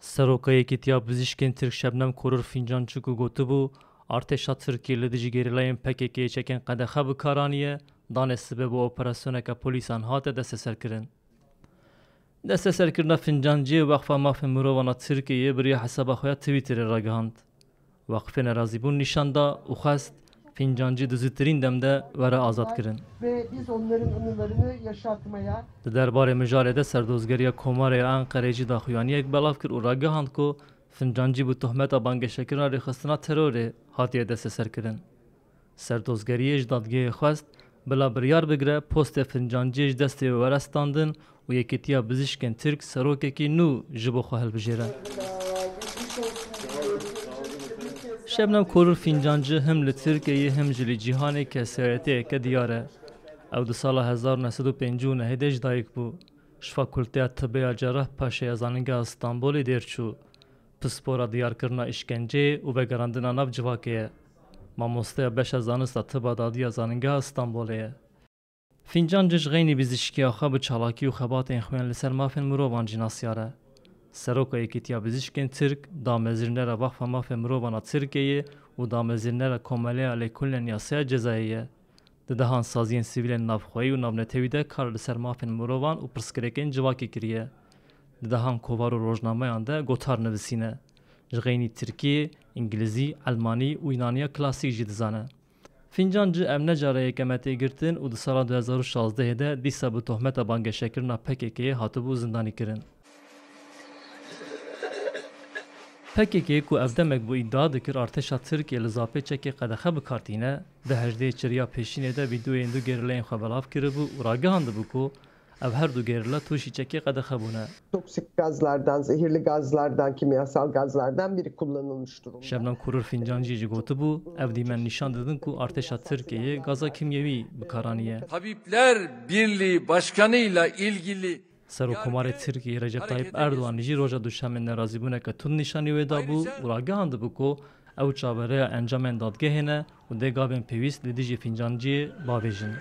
Serokayekîtiya Bizîşkên Tirk Şebnem Korur Fincancîk û gotibû artêşa Tirkiyê li dijî gerîlayên PKK'yê çekên qedexe bikaraniye, danê sibê bi operasyoneka polîsan hate desteserkirin. Desteserkirina Fincanciyê Weqfa Mafên Mirovan a Tirkiyeyê biriya hesaba xwe ya Twitterê ragihand. Weqfên erazîbûn nîşan da û xwest Fincancî di zûtirîn demde were azad kirin. Ve biz onların anılarını yaşatmaya Di derbarê mijarê de serdozgeriya Komarê ya Enqereyê jî daxuyaniyek belav kir û ragihand ku Fincancî bi tohmeta bangêşekirina rêxistina terorê hatiye desteserkirin. Serdozgeriyê ji dadgehê xwest bila biryar bigire postê Fincanciyê ji destê wê werestandin û Yekîtiya Bizîşkên Tirk serokekî nû ji bo xwe hilbijêre. Şebnem Korur Fincancî hem li Tirkiyeyê hem jî li cîhanê kesayetiyeke diyar e. Ew di sala 1959 de ji dayîk bû. Ji Fakulteya Tibê ya Cerrahpaşê ya Zanîngeha Stenbolê dêrçû. Pispora diyarkirina îşkenceyê û vegerandina nav civakê ye. Mamosteya beşa zanista Tiba Dadiya Zanîngeha Stenbolê ye. Fincancî ji xeynî bizîşkiya xwe bi çalakî û xebatên xwên li ser mafên mirovan jî nasyar e. Seroka Yekîtiya Bizîşkên Tirk, damezîrnera Weqfa Mafên Mirovan a Tirkiyeyê û damezîrnera Komeleya Lêkolînên Yasaya Cezayê ye. Di dehan saziyên sivîlên navxweyî û navnetewî de kar li ser mafên mirovan û pirsgirêkên civakê kiriye. Di dehan kovar û rojnameyan de gotar nivîsîne. Ji xeynî Tirkiyê, İngilîzî, Elmanî û Yunaniya klasîk jî dizane. Fincancî ev ne care yekemetê girtin û di sala 2016 de dîsa bi tohmeta bangêşekirina PKK'yê hatibû zindanî kirin. PKK ku ev demek bu iddia dikir artêşa Tirkiye li zapê çekê qedexe bikartîne, di hejdeyê çiriya pêşînê de vîdeoyên du gerîlayên xwe belav kiribû û ragihandibû ku ev her du gerîla tûşî çekê qedexe bûne. toksik gazlardan, zehirli gazlardan, kimyasal gazlardan biri kullanılmış durumda. Şebnem Korur Fincancî jî gotibû ev dîmen nîşan didin ku artêşa Tirkiyeyê gaza kimyewî bikaraniye. Tabipler Birliği Başkanı'yla ilgili Serokkomarê Tirkiyeyê Recep Tayyip Erdoğan jî roja duşemên nerazîbûneke tund nîşanî wê dabû û ragihandibû ku ew çavereya encamên dadgehê ne û dê gavên pêwîst li dijî Fincanciyê bavêjin.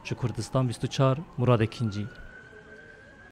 Ji Kurdistan 24 Murad Ekincî.